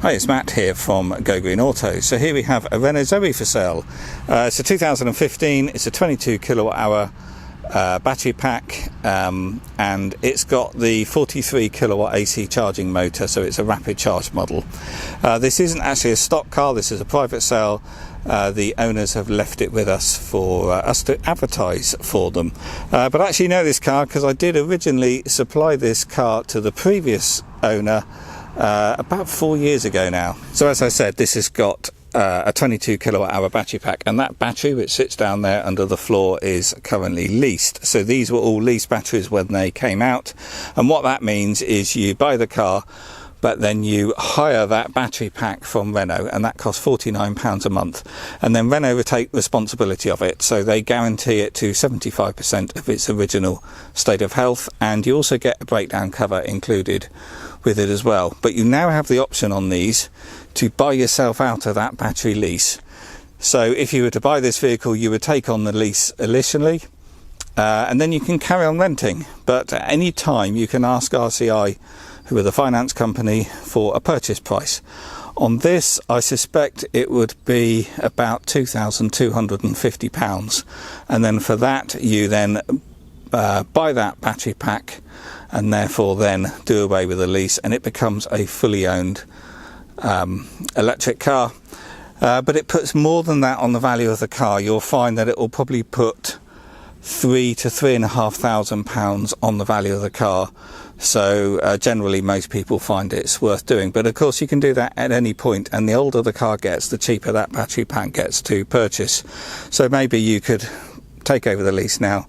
Hi, it's Matt here from Go Green Auto. So here we have a Renault Zoe for sale. It's a 2015, it's a 22 kilowatt hour battery pack, and it's got the 43 kilowatt AC charging motor, so it's a rapid charge model. This isn't actually a stock car, this is a private sale. The owners have left it with us for us to advertise for them. But I actually know this car because I did originally supply this car to the previous owner about 4 years ago now. So as I said, this has got a 22 kilowatt hour battery pack, and that battery which sits down there under the floor is currently leased. So these were all leased batteries when they came out, and what that means is you buy the car, but then you hire that battery pack from Renault, and that costs £49 a month, and then Renault will take responsibility of it, so they guarantee it to 75% of its original state of health, and you also get a breakdown cover included with it as well. But you now have the option on these to buy yourself out of that battery lease. So if you were to buy this vehicle, you would take on the lease initially, and then you can carry on renting, but at any time you can ask RCI, who are the finance company, for a purchase price. On this, I suspect it would be about £2,250, and then for that you then buy that battery pack, and therefore then do away with the lease, and it becomes a fully owned electric car. But it puts more than that on the value of the car. You'll find that it will probably put £3,000 to £3,500 on the value of the car. So generally most people find it's worth doing, but of course you can do that at any point, and the older the car gets, the cheaper that battery pack gets to purchase. So maybe you could take over the lease now,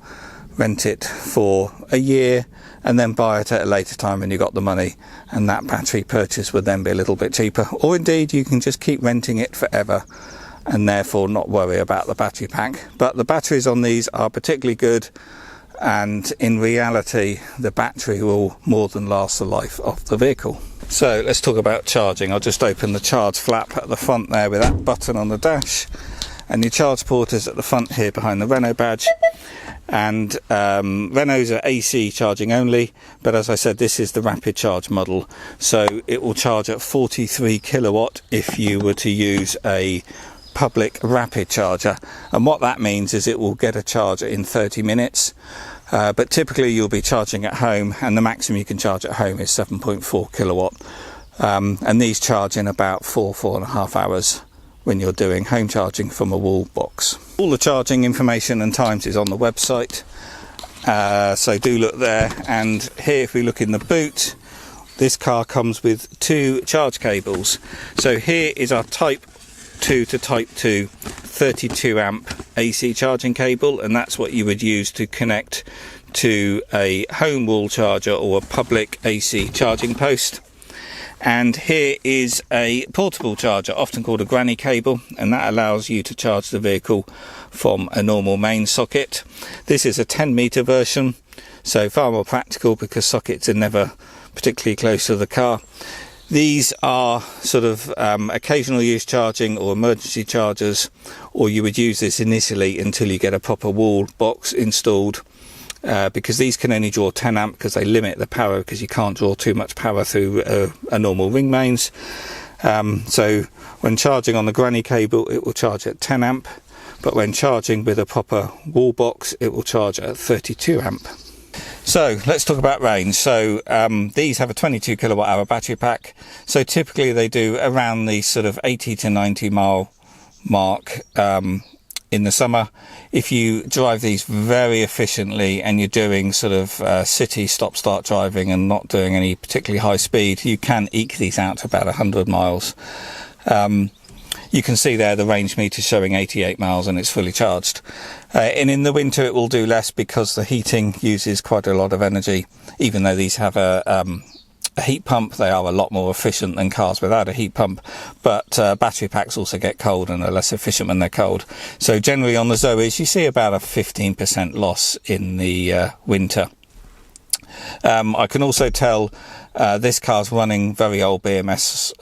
rent it for a year, and then buy it at a later time when you got the money, and that battery purchase would then be a little bit cheaper. Or indeed you can just keep renting it forever and therefore not worry about the battery pack. But the batteries on these are particularly good, and in reality the battery will more than last the life of the vehicle. So let's talk about charging. I'll just open the charge flap at the front there with that button on the dash, and your charge port is at the front here behind the Renault badge. And Renault's are AC charging only, but as I said, this is the rapid charge model, so it will charge at 43 kilowatt if you were to use a public rapid charger, and what that means is it will get a charge in 30 minutes, but typically you'll be charging at home, and the maximum you can charge at home is 7.4 kilowatt, and these charge in about 4.5 hours when you're doing home charging from a wall box. All the charging information and times is on the website, so do look there. And here, if we look in the boot, this car comes with 2 charge cables. So here is our Type 2 to Type 2 32 amp AC charging cable, and that's what you would use to connect to a home wall charger or a public AC charging post. And here is a portable charger, often called a granny cable, and that allows you to charge the vehicle from a normal main socket. This is a 10-metre version, so far more practical because sockets are never particularly close to the car. These are sort of occasional use charging or emergency chargers, or you would use this initially until you get a proper wall box installed. Because these can only draw 10 amp because they limit the power, because you can't draw too much power through a normal ring mains. So when charging on the granny cable it will charge at 10 amp, but when charging with a proper wall box it will charge at 32 amp. So let's talk about range. So these have a 22 kilowatt hour battery pack, so typically they do around the sort of 80 to 90 mile mark in the summer. If you drive these very efficiently and you're doing sort of city stop-start driving and not doing any particularly high speed, you can eke these out to about 100 miles. You can see there the range meter showing 88 miles and it's fully charged. And in the winter it will do less because the heating uses quite a lot of energy. Even though these have a heat pump, they are a lot more efficient than cars without a heat pump, but battery packs also get cold and are less efficient when they're cold. So generally on the Zoes you see about a 15% loss in the winter. I can also tell this car's running very old BMS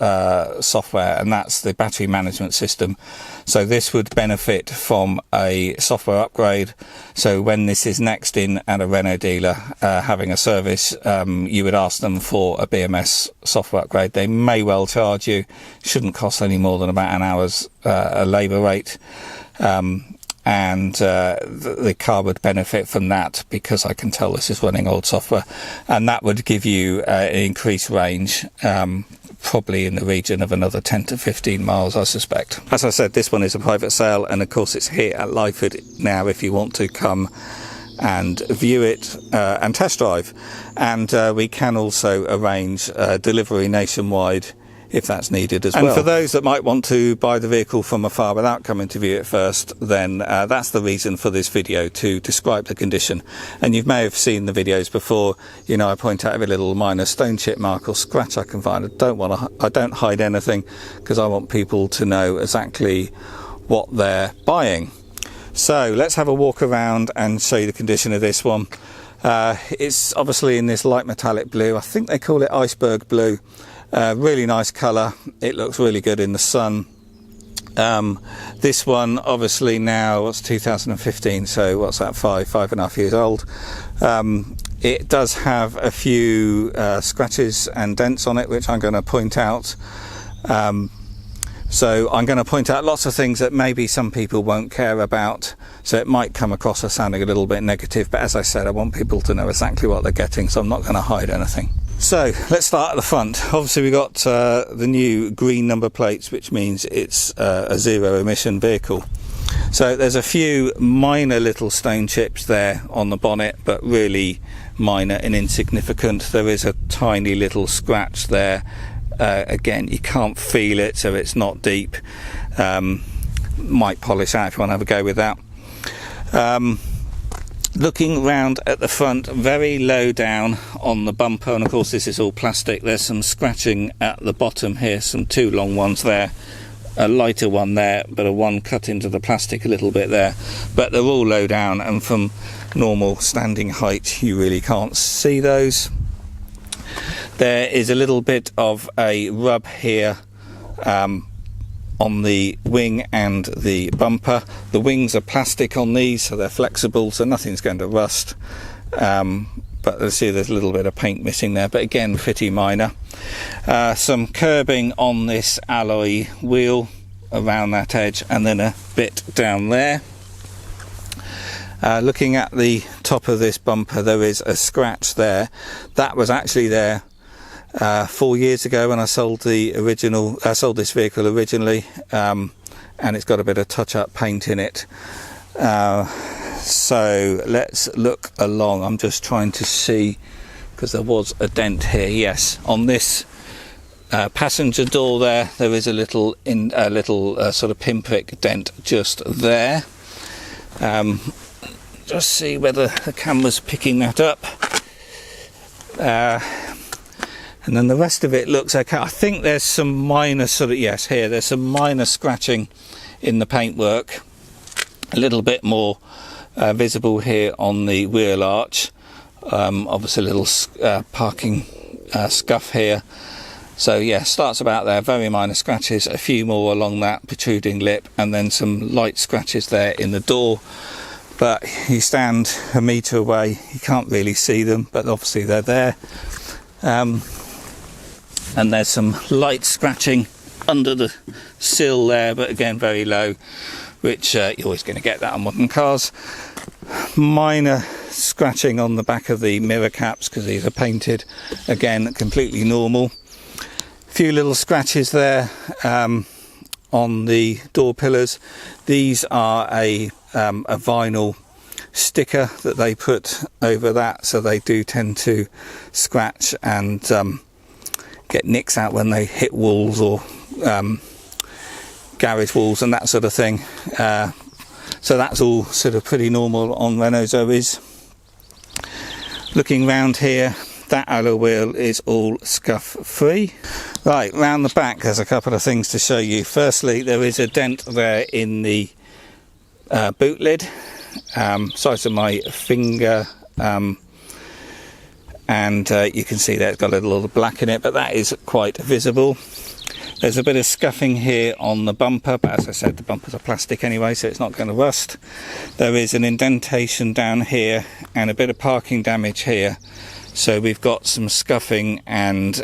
software, and that's the battery management system. So this would benefit from a software upgrade. So when this is next in at a Renault dealer having a service, you would ask them for a BMS software upgrade. They may well charge you. Shouldn't cost any more than about an hour's labour rate. And the car would benefit from that, because I can tell this is running old software, and that would give you an increased range, probably in the region of another 10 to 15 miles, I suspect. As I said, this one is a private sale, and of course it's here at Lyford now if you want to come and view it and test drive. And we can also arrange delivery nationwide if that's needed as well. And for those that might want to buy the vehicle from afar without coming to view it first, then that's the reason for this video, to describe the condition. And you may have seen the videos before. You know, I point out every little minor stone chip mark or scratch I can find. I don't hide anything, because I want people to know exactly what they're buying. So let's have a walk around and show you the condition of this one. It's obviously in this light metallic blue. I think they call it iceberg blue. Really nice colour. It looks really good in the sun. This one obviously now, what's 2015, so what's that, 5.5 years old. It does have a few scratches and dents on it, which I'm going to point out. So I'm going to point out lots of things that maybe some people won't care about, so it might come across as sounding a little bit negative, but as I said, I want people to know exactly what they're getting, so I'm not going to hide anything. So let's start at the front. Obviously we got the new green number plates, which means it's a zero emission vehicle. So there's a few minor little stone chips there on the bonnet, but really minor and insignificant. There is a tiny little scratch there. Again, you can't feel it, so it's not deep. Might polish out if you want to have a go with that. Looking round at the front, very low down on the bumper, and of course this is all plastic. There's some scratching at the bottom here, some two long ones there, a lighter one there, but a one cut into the plastic a little bit there. But they're all low down, and from normal standing height you really can't see those. There is a little bit of a rub here on the wing and the bumper. The wings are plastic on these, so they're flexible, so nothing's going to rust. But let's see, there's a little bit of paint missing there, but again, pretty minor. Some curbing on this alloy wheel around that edge, and then a bit down there. Looking at the top of this bumper, there is a scratch there. That was actually there 4 years ago when I sold this vehicle originally, and it's got a bit of touch-up paint in it. So let's look along. I'm just trying to see, because there was a dent here. Yes, on this passenger door there is a little sort of pinprick dent just there. Just see whether the camera's picking that up. And then the rest of it looks okay. I think there's some minor there's some minor scratching in the paintwork. A little bit more visible here on the wheel arch. Obviously a little parking scuff here. So yeah, starts about there, very minor scratches, a few more along that protruding lip, and then some light scratches there in the door. But you stand a metre away, you can't really see them, but obviously they're there. And there's some light scratching under the sill there, but again very low, which you're always going to get that on modern cars. Minor scratching on the back of the mirror caps, because these are painted, again completely normal. Few little scratches there on the door pillars. These are a vinyl sticker that they put over that, so they do tend to scratch and get nicks out when they hit walls or garage walls and that sort of thing. So that's all sort of pretty normal on Renault Zoes. Looking round here, that alloy wheel is all scuff free. Right, round the back there's a couple of things to show you. Firstly, there is a dent there in the boot lid, size of my finger, and you can see there it's got a little black in it, but that is quite visible. There's a bit of scuffing here on the bumper, but as I said, the bumpers are plastic anyway, so it's not going to rust. There is an indentation down here and a bit of parking damage here. So we've got some scuffing and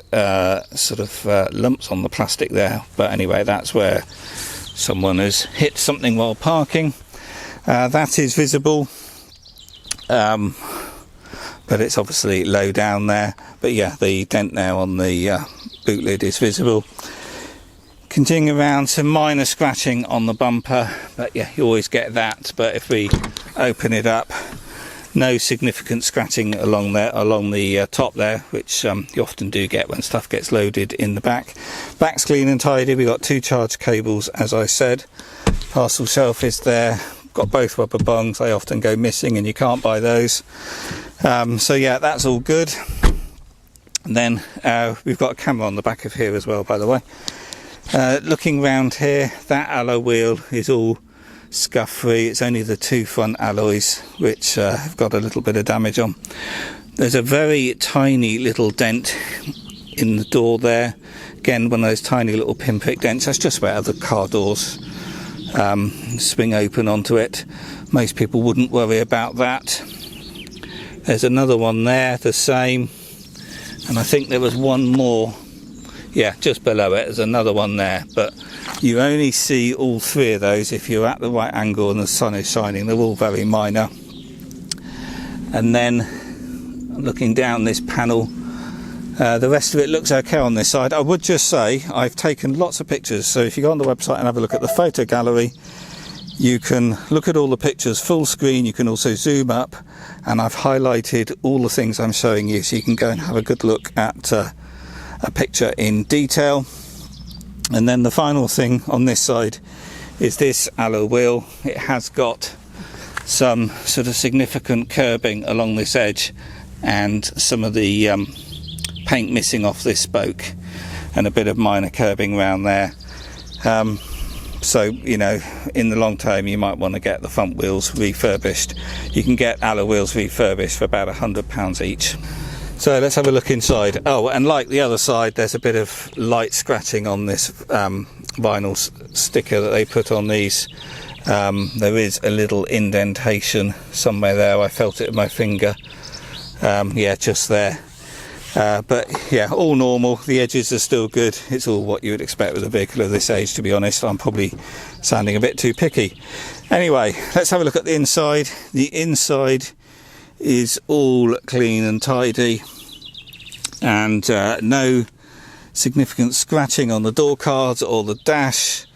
sort of lumps on the plastic there. But anyway, that's where someone has hit something while parking. That is visible. But it's obviously low down there. But yeah, the dent now on the boot lid is visible. Continuing around, some minor scratching on the bumper. But yeah, you always get that. But if we open it up, no significant scratching along the top there, which you often do get when stuff gets loaded in the back. Back's clean and tidy. We've got 2 charge cables, as I said. Parcel shelf is there. Got both rubber bungs. They often go missing and you can't buy those. So yeah, that's all good. And then we've got a camera on the back of here as well, by the way. Looking round here, that alloy wheel is all scuff free. It's only the 2 front alloys which have got a little bit of damage on. There's a very tiny little dent in the door there. Again, one of those tiny little pinprick dents. That's just where the car doors swing open onto it. Most people wouldn't worry about that. There's another one there, the same, and I think there was one more, yeah, just below it. There's another one there, but you only see all 3 of those if you're at the right angle and the sun is shining. They're all very minor. And then looking down this panel, the rest of it looks okay on this side. I would just say I've taken lots of pictures, so if you go on the website and have a look at the photo gallery, you can look at all the pictures full screen. You can also zoom up, and I've highlighted all the things I'm showing you, so you can go and have a good look at a picture in detail. And then the final thing on this side is this alloy wheel. It has got some sort of significant curbing along this edge and some of the paint missing off this spoke and a bit of minor curbing around there. So, you know, in the long term you might want to get the front wheels refurbished. You can get alloy wheels refurbished for about £100 each. So let's have a look inside. Oh, and like the other side, there's a bit of light scratching on this vinyl sticker that they put on these. There is a little indentation somewhere there. I felt it with my finger. Yeah, just there. But yeah, all normal. The edges are still good. It's all what you would expect with a vehicle of this age, to be honest. I'm probably sounding a bit too picky. Anyway, let's have a look at the inside. The inside is all clean and tidy, and no significant scratching on the door cards or the dash.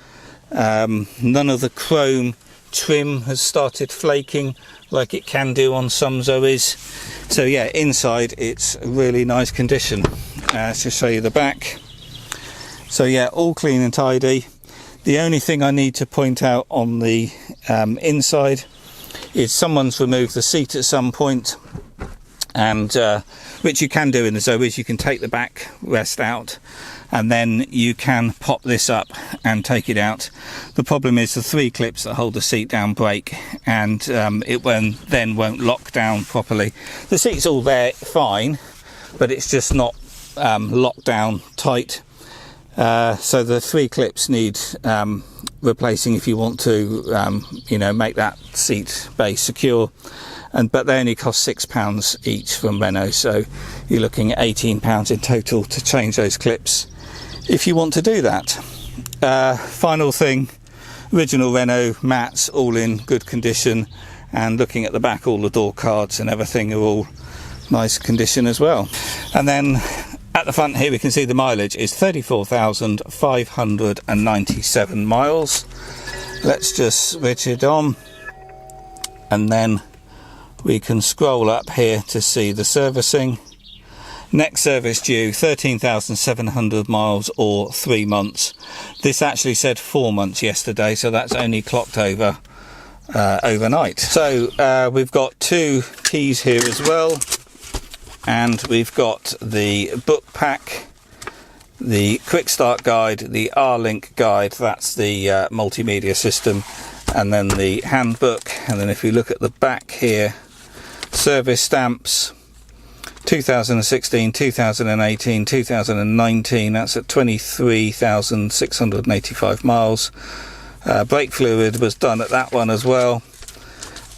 None of the chrome trim has started flaking like it can do on some Zoes. So yeah, inside it's a really nice condition. Let's just show you the back. So yeah, all clean and tidy. The only thing I need to point out on the inside is someone's removed the seat at some point, and which you can do in the Zoes. You can take the back rest out and then you can pop this up and take it out. The problem is the 3 clips that hold the seat down break, and it won't lock down properly. The seat's all there fine, but it's just not locked down tight. So the 3 clips need replacing if you want to you know, make that seat base secure. But they only cost £6 each from Renault, so you're looking at £18 in total to change those clips if you want to do that. Final thing, original Renault mats, all in good condition, and looking at the back, all the door cards and everything are all nice condition as well. And then at the front here we can see the mileage is 34,597 miles. Let's just switch it on, and then we can scroll up here to see the servicing. Next service due 13,700 miles or 3 months. This actually said 4 months yesterday, so that's only clocked over overnight. So we've got 2 keys here as well, and we've got the book pack, the quick start guide, the R-Link guide, that's the multimedia system, and then the handbook. And then if you look at the back here, service stamps, 2016, 2018, 2019, that's at 23,685 miles. Brake fluid was done at that one as well.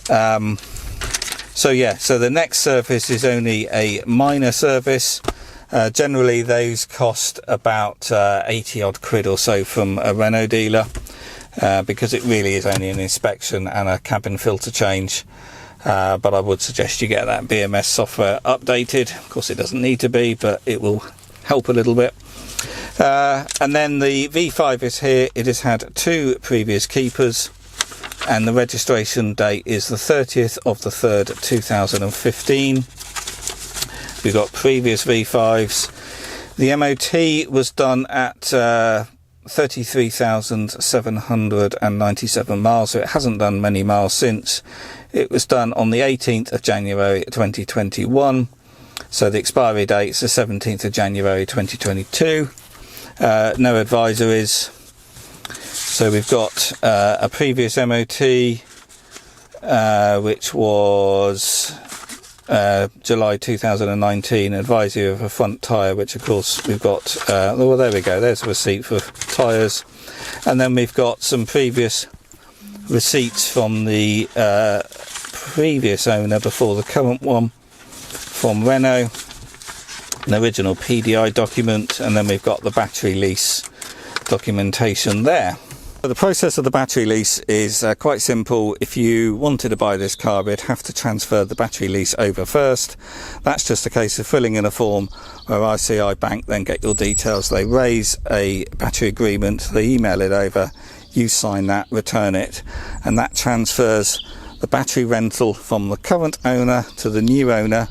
So yeah, so the next service is only a minor service. Generally those cost about 80 odd quid or so from a Renault dealer, because it really is only an inspection and a cabin filter change. But I would suggest you get that BMS software updated. Of course it doesn't need to be, but it will help a little bit. And then the V5 is here. It has had 2 previous keepers, and the registration date is the 30th of the 3rd 2015. We've got previous V5s. The MOT was done at 33,797 miles, so it hasn't done many miles since. It was done on the 18th of January 2021, so the expiry date is the 17th of January 2022. No advisories. So we've got a previous MOT, which was July 2019, advisory of a front tyre, which of course we've got, well there we go, there's a receipt for tyres. And then we've got some previous receipts from the previous owner before the current one, from Renault, an original PDI document, and then we've got the battery lease documentation there. So the process of the battery lease is quite simple. If you wanted to buy this car, we'd have to transfer the battery lease over first. That's just a case of filling in a form where ICI Bank then get your details. They raise a battery agreement, they email it over, you sign that, return it, and that transfers the battery rental from the current owner to the new owner.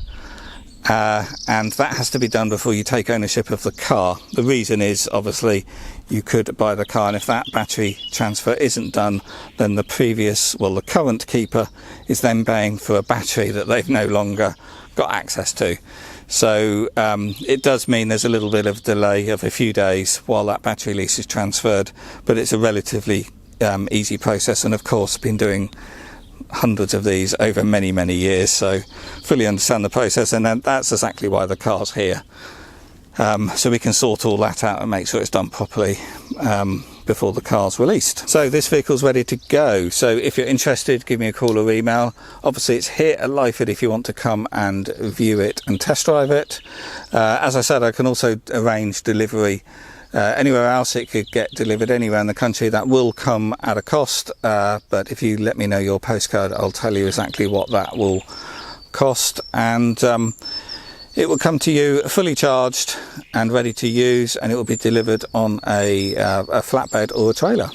And that has to be done before you take ownership of the car. The reason is, obviously, you could buy the car, and if that battery transfer isn't done, then the current keeper is then paying for a battery that they've no longer got access to. So it does mean there's a little bit of delay of a few days while that battery lease is transferred, but it's a relatively easy process, and of course been doing hundreds of these over many years, so fully understand the process, and that's exactly why the car's here. So we can sort all that out and make sure it's done properly before the car's released. So this vehicle's ready to go. So if you're interested, give me a call or email. Obviously it's here at Lyford if you want to come and view it and test drive it. As I said, I can also arrange delivery anywhere else. It could get delivered anywhere in the country. That will come at a cost, but if you let me know your postcode, I'll tell you exactly what that will cost, and it will come to you fully charged and ready to use, and it will be delivered on a flatbed or a trailer.